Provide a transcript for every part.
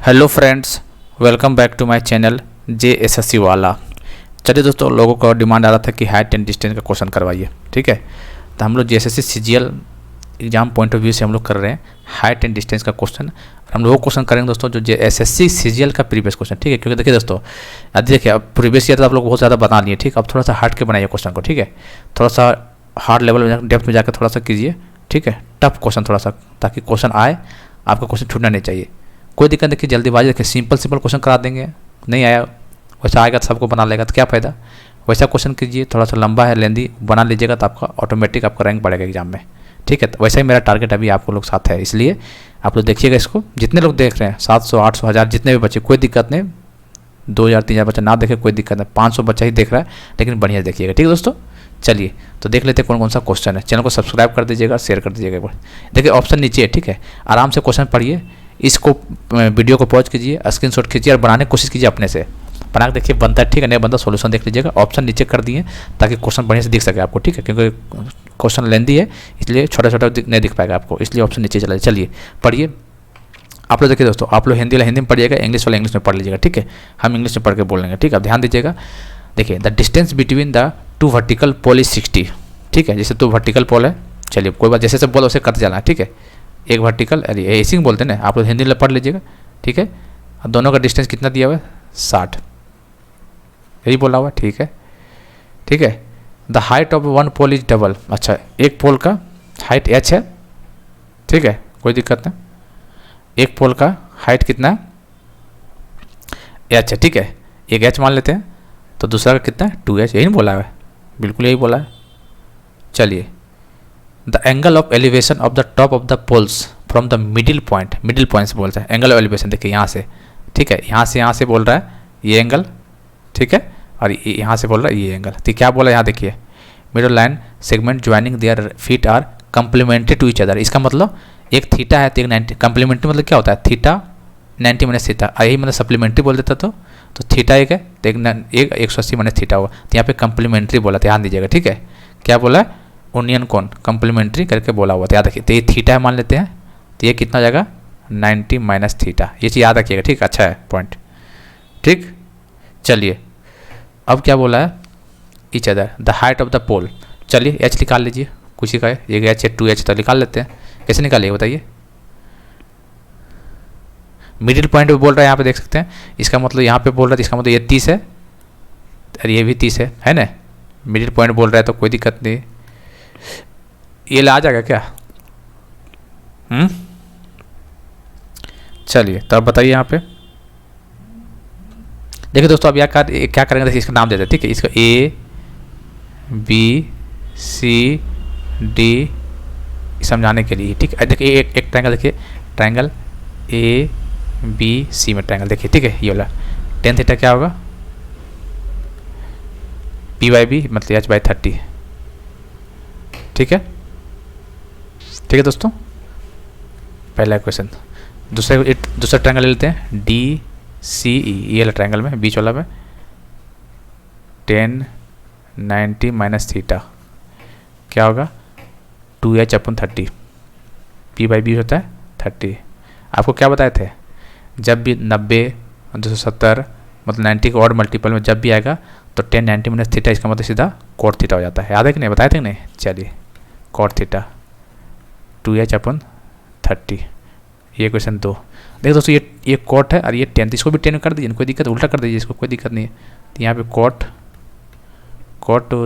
Hello friends, welcome back to my channel JSSC वाला। चलिए दोस्तों, लोगों को डिमांड आ रहा था कि हाइट एंड डिस्टेंस का क्वेश्चन करवाइए। ठीक है, तो हम लोग JSSC CGL exam point of view से हम लोग कर रहे हैं हाइट एंड डिस्टेंस का क्वेश्चन। हम लोग वो क्वेश्चन करेंगे दोस्तों जो SSC CGL का प्रीवियस क्वेश्चन। ठीक है, क्योंकि देखिए दोस्तों, अब देखिए अब प्रीवियस ईयर तो आप लोग बहुत ज़्यादा बना लिए। ठीक, अब थोड़ा सा हट के बनाइए क्वेश्चन को। ठीक है, थोड़ा सा हार्ड लेवल में डेप्थ में जाकर थोड़ा सा कीजिए। ठीक है, टफ क्वेश्चन थोड़ा सा, ताकि क्वेश्चन आए, आपका क्वेश्चन छूटना नहीं चाहिए। कोई दिक्कत देखिए, जल्दीबाजी देखिए, सिंपल क्वेश्चन करा देंगे। नहीं आया वैसा आएगा तो सबको बना लेगा तो क्या फ़ायदा। वैसा क्वेश्चन कीजिए, थोड़ा सा लंबा है, लेंदी बना लीजिएगा तो आपका ऑटोमेटिक आपका रैंक बढ़ेगा एग्जाम में। ठीक है, तो वैसा ही मेरा टारगेट अभी आपको लोग साथ है, इसलिए आप लोग देखिएगा इसको। जितने लोग देख रहे हैं 700 800 1000 जितने भी बच्चे, कोई दिक्कत नहीं। 2000 3000 बच्चा ना देखे कोई दिक्कत नहीं, 500 बच्चा ही देख रहा है, लेकिन बढ़िया देखिएगा। ठीक है दोस्तों, चलिए तो देख लेते हैं कौन कौन सा क्वेश्चन है। चैनल को सब्सक्राइब कर दीजिएगा, शेयर कर दीजिएगा एक बार। देखिए ऑप्शन नीचे है। ठीक है, आराम से क्वेश्चन पढ़िए, इसको वीडियो को पॉज कीजिए, स्क्रीनशॉट खींचिए और बनाने की कोशिश कीजिए अपने से। बना के देखिए बनता है, ठीक है, नहीं बनता सोल्यूशन देख लीजिएगा। ऑप्शन नीचे कर दिए ताकि क्वेश्चन बढ़िया से दिख सके आपको। ठीक है, क्योंकि क्वेश्चन लेंदी है इसलिए छोटा छोटा नहीं दिख पाएगा आपको, इसलिए ऑप्शन नीचे चला। चलिए पढ़िए आप लोग। देखिए दोस्तों, आप लोग हिंदी वाला हिंदी में पढ़िएगा, इंग्लिश वाला इंग्लिश में पढ़ लीजिएगा। ठीक है, हम इंग्लिश में पढ़ के बोलेंगे। ठीक है, अब ध्यान दीजिएगा। देखिए, the distance between the two vertical pole is 60। ठीक है, जैसे 2 वर्टिकल पोल है, चलिए कोई बात, जैसे से बोल उसे करते जाना है। ठीक है, एक वर्टिकल, अरे ऐसे ही बोलते हैं ना, आप लोग हिंदी में पढ़ लीजिएगा। ठीक है, अब दोनों का डिस्टेंस कितना दिया हुआ है? 60, यही बोला हुआ। ठीक है, ठीक है। The height of one pole is double. अच्छा, एक पोल का हाइट h है। ठीक है, कोई दिक्कत नहीं। एक पोल का हाइट कितना है? h है। ठीक है, एक h मान लेते हैं, तो दूसरा का कितना है? 2h। यही नहीं बोला है? बिल्कुल यही बोला है। चलिए, the angle of elevation of the top of the poles from the middle point से बोलते हैं एंगल ऑफ एलिवेशन। देखिए यहाँ से, ठीक है, यहाँ से बोल रहा है ये एंगल। ठीक है, और यहाँ से बोल रहा है ये एंगल। तो क्या बोला यहाँ देखिए, middle line segment joining their feet are complementary to each other. इसका मतलब एक थीटा है तो एक 90। कंप्लीमेंट्री मतलब क्या होता है? थीटा 90 माइनस थीटा, यही मतलब सप्लीमेंट्री बोल देता तो थीटा एक है तो एक 180 माइनस थीटा हुआ। तो यहाँ पे कंप्लीमेंट्री बोला, ध्यान दीजिएगा। ठीक है, क्या बोला है? ओनियन कोण कंप्लीमेंट्री करके बोला हुआ था, याद रखिए। तो ये थीटा है मान लेते हैं, तो ये कितना हो जाएगा? 90 माइनस थीटा। ये चीज़ याद रखिएगा। ठीक, अच्छा है पॉइंट। ठीक, चलिए अब क्या बोला है? Each other the height of the pole. चलिए h निकाल लीजिए, कुछ ही का है, एक h है 2h, तो निकाल लेते हैं। कैसे निकालिए बताइए? मिडिल पॉइंट पे बोल रहा है, यहाँ पे देख सकते हैं। इसका मतलब यहाँ पे बोल रहा है, इसका मतलब ये 30 है और ये भी 30 है ना? मिडिल पॉइंट बोल रहा है तो कोई दिक्कत नहीं। ये ला जाएगा क्या? चलिए तो अब बताइए यहाँ पे। देखिए दोस्तों, अब क्या करेंगे, देखिए इसका नाम देते हैं। ठीक है, इसका ABCD समझाने के लिए। ठीक है, देखिए एक ट्रायंगल, देखिए ट्रायंगल ABC में ट्रायंगल देखिए। ठीक है, ये वाला tan थीटा क्या होगा? P/B मतलब h/30। ठीक है, ठीक है दोस्तों, पहला क्वेश्चन। दूसरा ट्रायंगल ले लेते हैं DCE, ये वाला ट्रायंगल में बीच वाला में tan 90 माइनस थीटा क्या होगा? 2h/30। P/B होता है 30। आपको क्या बताए थे? जब भी 90 270 मतलब 90 के और मल्टीपल में जब भी आएगा तो tan 90 माइनस थीटा, इसका मतलब सीधा cot थीटा हो जाता है। याद है कि नहीं? बताए थे कि नहीं? चलिए, cot थीटा 2h/30। ये क्वेश्चन 2। देखो दोस्तों, ये cot है और ये tan, इसको भी tan कर दीजिए, कोई दिक्कत, उल्टा कर दीजिए इसको, कोई दिक्कत नहीं है। तो यहाँ पे cot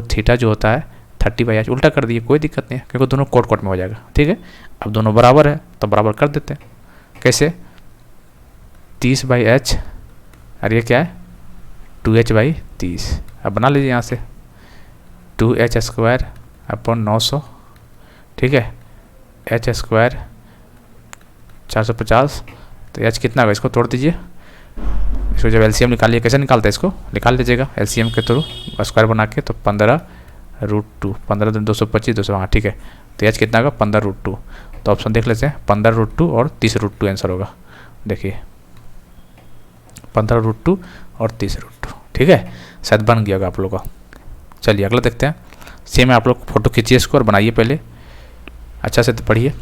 थीटा जो होता है 30/h उल्टा कर दीजिए, कोई दिक्कत नहीं है, क्योंकि दोनों cot में हो जाएगा। ठीक है, अब दोनों बराबर है तो बराबर कर देते हैं। कैसे? 30/h और ये क्या है? 2h/30। अब बना लीजिए यहाँ से 2h²/900। ठीक है, h² 450, तो h कितना होगा? इसको तोड़ दीजिए। इसको जब LCM निकालिए, कैसे निकालते हैं इसको? निकाल लीजिएगा LCM के थ्रू, स्क्वायर बना के। तो 15√2, 15 225 200। हाँ ठीक है, तो h कितना होगा? 15√2। तो ऑप्शन देख लेते हैं, 15√2 और 30√2 आंसर होगा। देखिए 15√2 और 30√2। ठीक है, शायद बन गया होगा आप लोगों का। चलिए अगला देखते हैं। सेम आप लोग फोटो खींचिए इसको और बनाइए पहले, अच्छा से तो पढ़िए।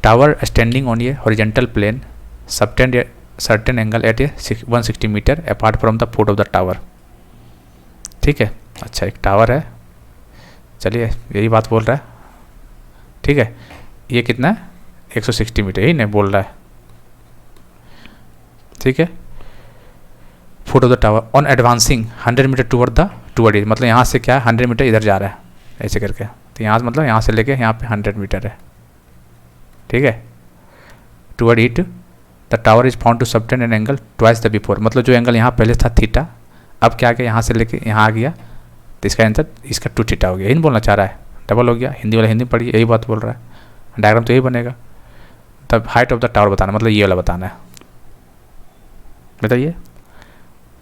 Tower standing on a horizontal plane subtend certain angle at a 160 metre apart from the foot of the tower. ठीक है, अच्छा एक टावर है, चलिए यही बात बोल रहा है। ठीक है, ये कितना है 160 मीटर, यही नहीं बोल रहा है। ठीक है, foot of the tower on advancing 100 metre toward it, मतलब यहाँ से क्या है 100 मीटर इधर जा रहा है ऐसे करके, तो यहाँ से मतलब यहाँ से लेके यहाँ पे 100 मीटर है। ठीक है, toward it the tower is found to subtend an angle twice the before, मतलब जो एंगल यहाँ पहले था थीटा, अब क्या आ गया यहाँ से लेके यहाँ आ गया, तो इसका आंसर इसका 2 थीटा हो गया। यही बोलना चाह रहा है, डबल हो गया। हिंदी वाला हिंदी पढ़िए, यही बात बोल रहा है। डायग्राम तो यही बनेगा। तब हाइट ऑफ द टावर बताना, मतलब ये वाला बताना है। बताइए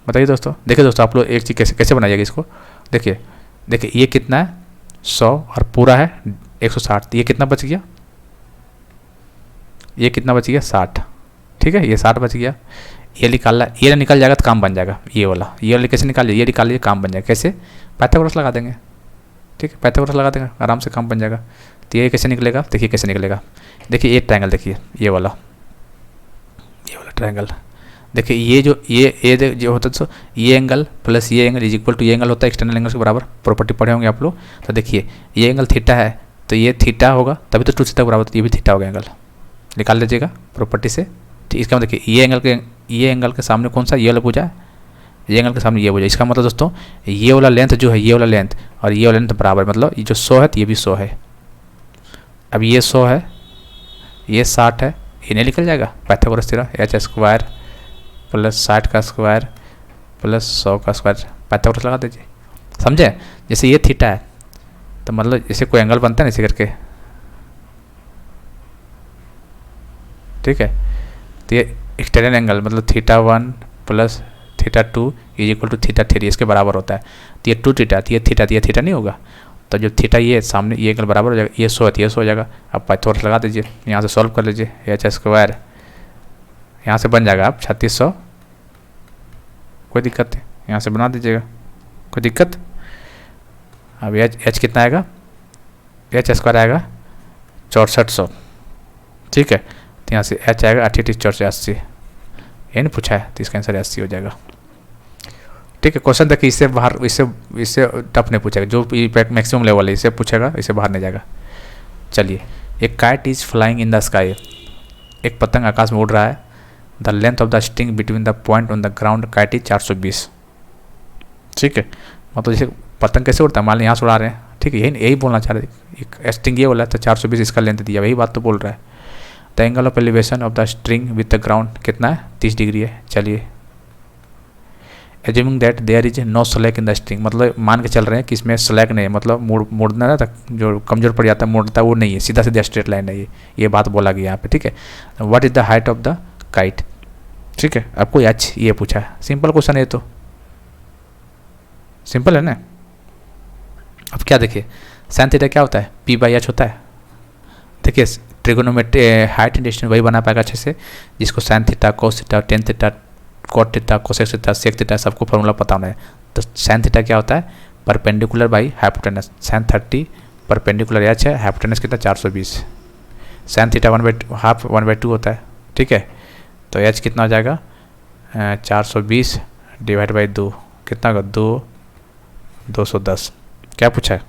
बताइए दोस्तों। देखिए दोस्तों, आप लोग एक चीज़ कैसे कैसे बनाइएगा इसको। देखिए देखिए, ये कितना है 100 और पूरा है 160, तो ये कितना बच गया, ये कितना बच गया 60। ठीक है, ये 60 बच गया। ये निकालना, ये निकल जाएगा तो काम बन जाएगा। ये वाला कैसे निकालिए, ये निकाल लीजिए, काम बन जाएगा। कैसे, पाइथागोरस लगा देंगे। ठीक है, पाइथागोरस लगा देंगे, आराम से काम बन जाएगा। तो ये कैसे निकलेगा, देखिए कैसे निकलेगा। देखिए ये ट्रायंगल, देखिए ये वाला ट्रायंगल, देखिए ये जो होता है तो ये एंगल प्लस ये एंगल इज इक्वल टू ये एंगल होता है एक्सटर्नल एंगल के बराबर। प्रॉपर्टी पढ़े होंगे आप लोग। तो देखिए ये एंगल थीटा है, तो ये थीटा होगा तभी तो 2 थीटा बराबर, तो ये भी थीटा होगा। एंगल निकाल लीजिएगा प्रॉपर्टी से। ठीक, इसका मतलब देखिए ये एंगल के सामने कौन सा, ये वाला भुजा है, ये एंगल के सामने ये भुजा। इसका मतलब दोस्तों ये वाला लेंथ जो है, ये वाला लेंथ और ये वाला लेंथ बराबर, मतलब ये जो 100 है तो ये भी 100 है। अब ये 100 है, ये 60 है, इन्हें निकल जाएगा Pythagoras theorem, h square plus 60 का स्क्वायर प्लस 100 का स्क्वायर, पाइथागोरस लगा दीजिए। समझे, जैसे ये थीटा है तो मतलब जैसे कोई एंगल बनता है ना इसे करके। ठीक है, तो ये एक्सटर्नल एंगल मतलब θ1 प्लस θ2 इज इक्वल टू θ3 इसके बराबर होता है। तो ये 2 थीटा, तो ये थीटा नहीं होगा, तो जो थीटा ये सामने ये एंगल बराबर हो जाएगा। ये 100 है तो ये 100 हो जाएगा। अब पाइथागोरस लगा दीजिए, यहाँ से सॉल्व कर लीजिए। h स्क्वायर यहाँ से बन जाएगा आप 3600, कोई दिक्कत नहीं, यहाँ से बना दीजिएगा, कोई दिक्कत। अब h कितना आएगा, h स्क्वायर आएगा 6400। ठीक है, तो यहाँ से h आएगा 8884, ये नहीं पूछा है तो इसका आंसर 80 हो जाएगा। ठीक है, क्वेश्चन देखिए इससे बाहर, इससे टफ नहीं पूछेगा, जो मैक्सिमम लेवल है इससे पूछेगा, इससे बाहर नहीं जाएगा। चलिए, एक kite is flying in the sky, एक पतंग आकाश में उड़ रहा है। The length of the string between the point on the ground kite is 420। ठीक है, मतलब जैसे पतंग कैसे उड़ता है, मान लो यहाँ से उड़ा रहे हैं। ठीक है, यही बोलना चाह रहे थे, एक स्ट्रिंग ये बोला है तो 420 इसका लेंथ दिया, वही बात तो बोल रहा है। The angle of elevation of the string with the ground कितना है, 30 डिग्री है। चलिए, assuming that there is no slack in the string, मतलब मान के चल रहे हैं कि इसमें स्लैक नहीं है, मतलब मोड़ना ना तक जो कमजोर पड़ जाता है मोड़ता है वो नहीं है, सीधा सीधा स्ट्रेट लाइन है ये बात बोला गया यहाँ पे। ठीक है, what is the height of the kite. ठीक है, आपको h ये पूछा है, सिंपल क्वेश्चन है, तो सिंपल है ना। अब क्या देखिए, साइन थीटा क्या होता है, p/h होता है। देखिए ट्रिगोनोमेट्री हाइट एंड डिस्टेंस वही बना पाएगा अच्छे से जिसको sine theta, cos theta, tan theta, cot theta, cosec theta, sec theta सबको फॉर्मूला पता होना है। तो साइन थीटा क्या होता है, perpendicular by hypotenuse. Sine 30 perpendicular h है, हाइपोटेनस कितना 420। साइन थीटा 1/2 होता है। ठीक है, तो h कितना हो जाएगा 420 डिवाइड बाई 2 कितना होगा 210। क्या पूछा है,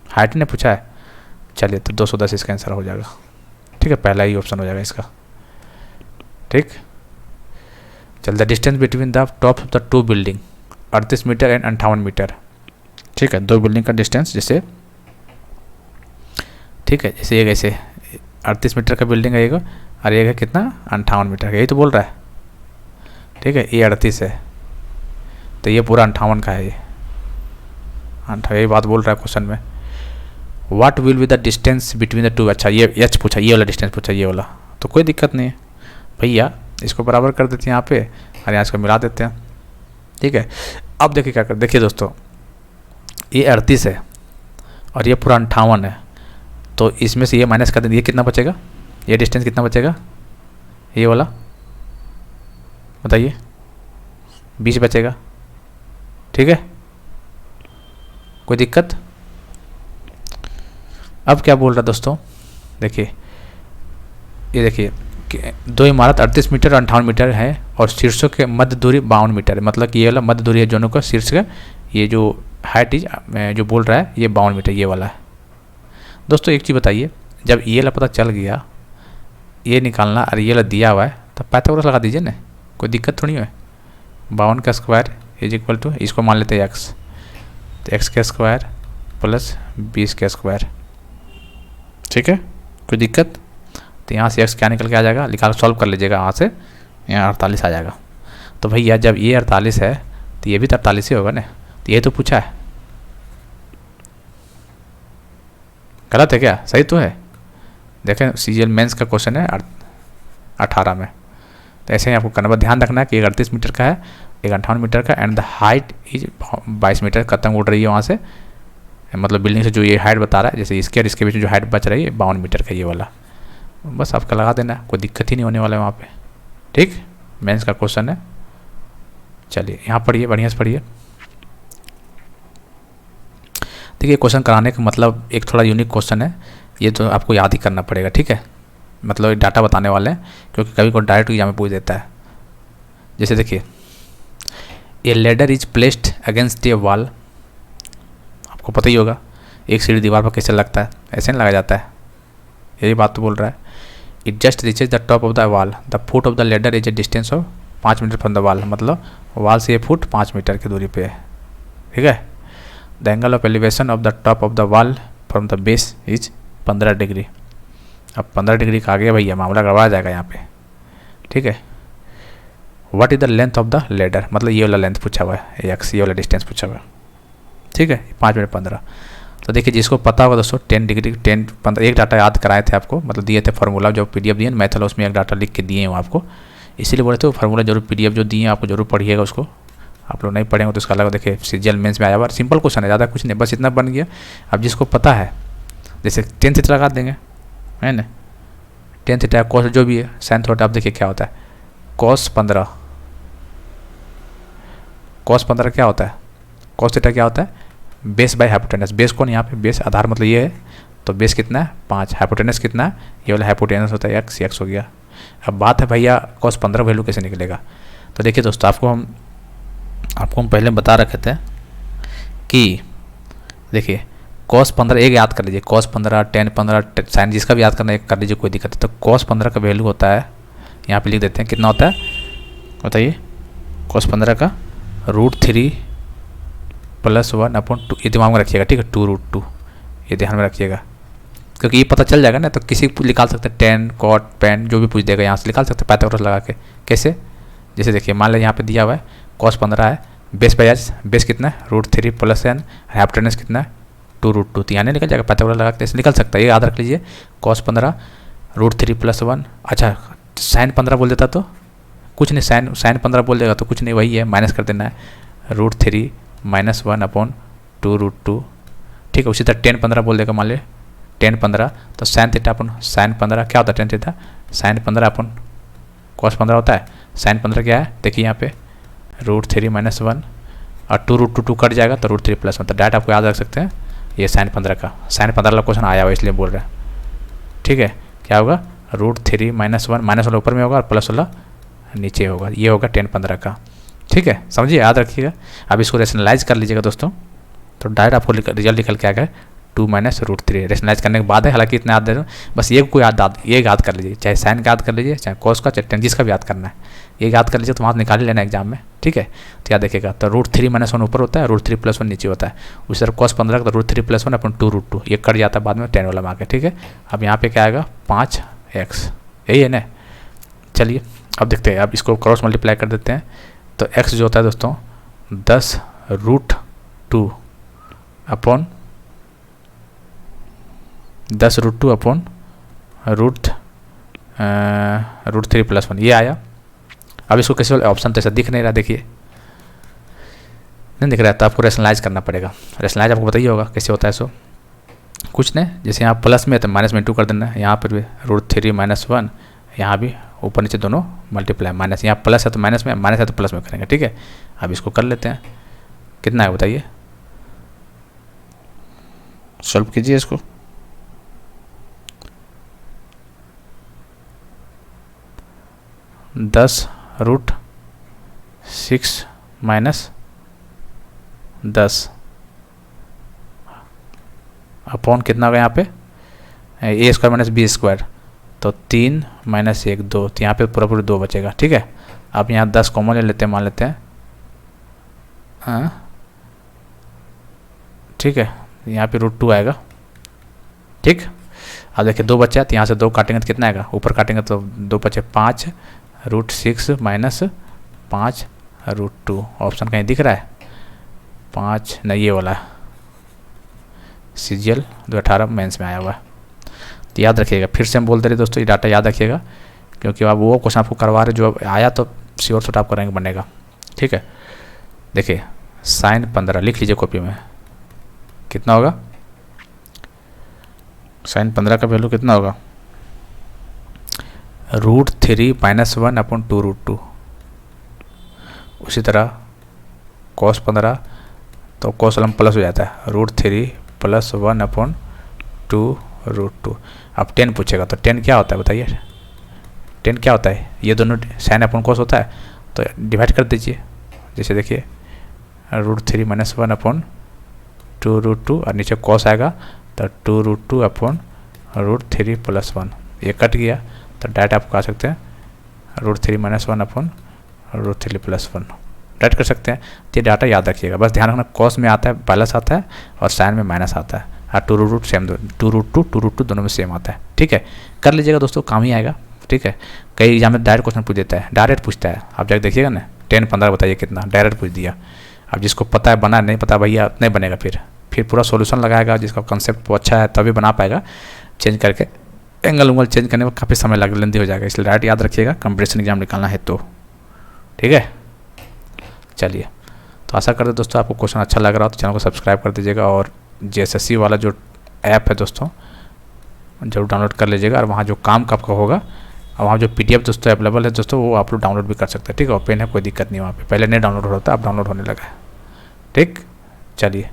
हाइट ने पूछा है। चलिए, तो 210 इसका आंसर हो जाएगा। ठीक है, पहला ही ऑप्शन हो जाएगा इसका। ठीक, चल the distance between the top of the 2 building 38 metre and 58 metre. ठीक है, 2 बिल्डिंग का डिस्टेंस जैसे, ठीक है, जैसे ये कैसे 38 मीटर का बिल्डिंग है एक, और ये है कितना 58 मीटर का, यही तो बोल रहा है। ठीक है, ये 38 है तो ये पूरा 58 का है, ये 58, यही बात बोल रहा है क्वेश्चन में। What will be the distance between the 2, अच्छा ये h पूछा, ये वाला डिस्टेंस पूछा, ये वाला, तो कोई दिक्कत नहीं है भैया, इसको बराबर कर देते हैं यहाँ पे और यहाँ इसको मिला देते हैं। ठीक है, अब देखिए क्या कर, देखिए दोस्तों ये 38 है और ये पूरा 58 है, तो इसमें से ये माइनस कर देंगे, ये कितना बचेगा, ये डिस्टेंस कितना बचेगा, ये वाला बताइए 20 बचेगा। ठीक है, कोई दिक्कत। अब क्या बोल रहा है दोस्तों, देखिए ये देखिए दो इमारत 38 मीटर और 58 मीटर है और शीर्षों के मध्य दूरी 52 मीटर है। मतलब कि ये वाला मध्य दूरी है दोनों का, शीर्ष का ये जो हाइट इज जो बोल रहा है ये 52 मीटर ये वाला है। दोस्तों एक चीज़ बताइए, जब ये वाला पता चल गया ये निकालना और ये वाला दिया हुआ है तो पाइथागोरस लगा दीजिए ना, कोई दिक्कत थोड़ी है। 52 का स्क्वायर इज इक्वल टू, इसको मान लेते हैं एक्स, तो एक्स का स्क्वायर प्लस 20 का स्क्वायर, ठीक है, कोई दिक्कत। तो यहाँ से एक्स क्या निकल के आ जाएगा, निकाल सॉल्व कर लीजिएगा, यहाँ से यहाँ 48 आ जाएगा। तो भैया जब ये 48 है तो ये भी तो 48 ही होगा ना, तो ये तो पूछा है, गलत है क्या, सही तो है। देखें सीजीएल मेंस का क्वेश्चन है 18 में, तो ऐसे ही आपको करना, बस ध्यान रखना है कि एक 38 मीटर का है, एक 58 मीटर का, and the height is 22 metre खत्म उड़ रही है वहाँ से, मतलब बिल्डिंग से जो ये हाइट बता रहा है, जैसे इसके और इसके बीच में जो हाइट बच रही है 52 मीटर का ये वाला, बस आपका लगा देना, कोई दिक्कत ही नहीं होने वाला है वहाँ पे, ठीक। मेंस का क्वेश्चन है। चलिए यहाँ पढ़िए, बढ़िया से पढ़िए। देखिए क्वेश्चन कराने का मतलब एक थोड़ा यूनिक क्वेश्चन है, ये तो आपको याद ही करना पड़ेगा, ठीक है। मतलब एक डाटा बताने वाले हैं, क्योंकि कभी कोई डायरेक्ट एग्जाम में पूछ देता है। जैसे देखिए, a ladder is placed against a wall, आपको पता ही होगा एक सीढ़ी दीवार पर कैसे लगता है, ऐसे नहीं लगा जाता है, यही बात तो बोल रहा है। It just reaches the top of the wall, the foot of the ladder is a distance of 5 metre from the wall, मतलब वॉल से ये फुट 5 मीटर की दूरी पे है, ठीक है। The angle of elevation of the top of the wall from the base is 15 degree. अब 15 डिग्री का आगे भैया मामला गड़बड़ा जाएगा यहाँ पे, ठीक है। What is the length of the ladder, मतलब ये वाला लेंथ पूछा हुआ है, एक्स ये वाला डिस्टेंस पूछा हुआ है, ठीक है। 5 मिनट 15। तो देखिए जिसको पता होगा दोस्तों 10 डिग्री 10 15 एक डाटा याद कराए थे आपको, मतलब दिए थे फार्मूला, जो पीडीएफ दिए मैथ वाला उसमें एक डाटा लिख के दिए हैं आपको, इसीलिए बोले थे वो फार्मूला जरूर पीडीएफ जो दिए हैं आपको जरूर पढ़िएगा उसको। आप लोग नहीं पढ़ेंगे तो उसका अलग, देखिए सीजीएल मेंस में आया हुआ सिंपल क्वेश्चन है, ज़्यादा कुछ नहीं, बस इतना बन गया। अब जिसको पता है जैसे 10 थीटा लगा देंगे, है ना, 10 थीटा कॉस जो भी है साइन थीटा, आप देखिए क्या होता है कॉस 15, कॉस 15 क्या होता है, कॉस थीटा क्या होता है बेस बाय हाइपोटेनस। बेस कौन यहाँ पे, बेस आधार मतलब ये है, तो बेस कितना है 5, हाइपोटेनस कितना है, ये वाला हाइपोटेनस होता है एक्स, एक्स हो गया। अब बात है भैया कॉस 15 वैल्यू कैसे निकलेगा, तो देखिए दोस्तों आपको हम पहले बता रखे थे कि देखिए कॉस 15 एक याद कर लीजिए, कॉस 15 10 15 साइन जिसका भी याद करना एक कर लीजिए, कोई दिक्कत है। तो कॉस 15 का वैल्यू होता है, यहाँ पे लिख देते हैं कितना होता है बताइए, कॉस 15 का √3 + 1/2, ये दिमाग में रखिएगा, ठीक है, 2√2 ये ध्यान में रखिएगा, क्योंकि ये पता चल जाएगा ना, तो किसी को निकाल सकते हैं टेन कॉट पेन जो भी पूछ देगा यहाँ से निकाल सकते हैं पाइथागोरस लगा के। कैसे, जैसे देखिए मान लीजिए यहाँ पे दिया हुआ है कॉस 15 है, बेस बाय एच, बेस कितना है √3 + n, हाइपोटेनस कितना है 2√2, तो यहाँ निकल जाएगा पाइथागोरस लगा के, ऐसे निकल सकता है, ये याद रख लीजिए। कॉस 15 √3 + 1, अच्छा साइन 15 बोल देता तो कुछ नहीं, साइन 15 बोल देगा तो कुछ नहीं, वही है, माइनस कर देना है √3 - 1/2√2, ठीक है। उसी तरह 10 15 बोल देगा, मान लीजिए 10 15, तो साइन थीटा अपन साइन 15 क्या होता है, 10 थीटा साइन 15 अपन कॉस 15 होता है, साइन 15 क्या है देखिए यहाँ पे √3 - 1 और 2√2 कट जाएगा तो √3 + 1, तो डायरेक्ट आपको याद रख सकते हैं ये साइन 15 का, साइन 15 वाला क्वेश्चन आया हुआ इसलिए बोल रहे हैं, ठीक है। क्या होगा √3 - 1, माइनस वाला ऊपर में होगा और प्लस वाला नीचे होगा, ये होगा 10 15 का, ठीक है, समझिए याद रखिएगा। अब इसको रेशनलाइज कर लीजिएगा दोस्तों, तो डायरेक्ट आपको रिजल्ट निकल के आ गया 2 - √3, रेशनलाइज करने के बाद है, हालांकि इतना याद दे रहा हूँ, बस ये को याद कर लीजिए, चाहे साइन का याद कर लीजिए, चाहे कॉस का, चाहे टेन जिसका भी याद करना है, ये याद कर लीजिए, तो वहाँ निकाल ही लेना एग्जाम में, ठीक है। तो याद देखिएगा, तो √3 - 1 ऊपर होता है, √3 + 1 नीचे होता है, उसी तरह कॉस 15 का तो √3 + 1 अपन 2√2, ये कट जाता है बाद में 10 वाला मार्क है, ठीक है। अब यहाँ पे क्या आएगा 5x, यही है ना। चलिए अब देखते हैं, अब इसको क्रॉस मल्टीप्लाई कर देते हैं, तो x जो होता है दोस्तों 10√2 अपॉन √3 + 1 ये आया। अब इसको कैसे ऑप्शन तो ऐसा दिख नहीं रहा, देखिए नहीं दिख रहा है, तो आपको रेशनलाइज करना पड़ेगा। रेशनलाइज आपको बताइए होगा कैसे होता है, सो कुछ नहीं, जैसे यहाँ प्लस में तो माइनस में 2 कर देना है, यहाँ पर भी √3 - 1, यहाँ भी ऊपर नीचे दोनों मल्टीप्लाई, माइनस यहाँ प्लस है तो माइनस में, माइनस है तो प्लस में करेंगे, ठीक है। अब इसको कर लेते हैं, कितना है बताइए, सॉल्व कीजिए इसको। 10√6 माइनस 10 अपॉन कितना होगा यहाँ पे ए स्क्वायर माइनस बी स्क्वायर, तो 3 माइनस 1 2, तो यहाँ पे पूरा पूरा 2 बचेगा। ठीक है, अब यहाँ 10 कॉमन ले लेते हैं, मान लेते हैं ठीक है, यहाँ पे √2 आएगा। ठीक, अब देखिए 2 बचा है, तो यहाँ से 2 काटेंगे तो कितना आएगा, ऊपर काटेंगे तो 2 बचे 5√6 माइनस 5√2। ऑप्शन कहीं दिख रहा है 5 नहीं, ये वाला है CGL 2018 मेंस में आया हुआ है। तो याद रखिएगा, फिर से हम बोलते रहे दोस्तों, ये डाटा याद रखिएगा, क्योंकि आप वो क्वेश्चन आपको करवा रहे जो आया तो श्योर शॉट आपका रैंक बनेगा। ठीक है, देखिए sin 15 लिख लीजिए कॉपी में, कितना होगा sin 15 का वैल्यू कितना होगा, √3 माइनस 1 अपॉन 2√2। उसी तरह cos 15 तो cos वाला प्लस हो जाता है, √3 प्लस 1 अपॉन 2√2। अब 10 पूछेगा तो 10 क्या होता है बताइए, 10 क्या होता है, ये दोनों साइन अपॉन cos होता है, तो डिवाइड कर दीजिए। जैसे देखिए √3 माइनस 1 अपॉन 2√2 और नीचे cos आएगा तो 2√2 अपॉन √3 प्लस 1, ये कट गया तो डायरेक्ट आप कह सकते हैं √3 माइनस 1 अपॉन √3 प्लस 1 डायरेक्ट कर सकते हैं। तो ये डाटा याद रखिएगा, बस ध्यान रखना cos में आता है प्लस आता है और साइन में माइनस आता है, और 2√2 सेम, 2√2 दोनों में सेम आता है। ठीक है, कर लीजिएगा दोस्तों, काम ही आएगा। ठीक है, कई एग्जाम में डायरेक्ट क्वेश्चन पूछ देता है, डायरेक्ट पूछता है, आप जाकर देखिएगा ना 10 15 बताइए कितना, डायरेक्ट पूछ दिया। अब जिसको पता है बना, नहीं पता भैया नहीं बनेगा, फिर पूरा सॉल्यूशन लगाएगा, जिसका कंसेप्ट अच्छा है तभी बना पाएगा, चेंज करके एंगल उंगल चेंज करने में काफ़ी समय लग लेंदी हो जाएगा, इसलिए डायरेक्ट याद रखिएगा कंपटीशन एग्जाम निकालना है तो। ठीक है, चलिए, तो आशा करते दोस्तों आपको क्वेश्चन अच्छा लग रहा हो तो चैनल को सब्सक्राइब कर दीजिएगा, और JSSC वाला जो ऐप है दोस्तों जरूर डाउनलोड कर लीजिएगा, और वहाँ जो काम का आपका होगा और वहाँ जो PDF दोस्तों अवेलेबल है दोस्तों, वो आप लोग डाउनलोड भी कर सकते हैं। ठीक है, ओपन है, कोई दिक्कत नहीं वहाँ पे, पहले नहीं डाउनलोड हो रहा था, अब डाउनलोड होने लगा है। ठीक, चलिए।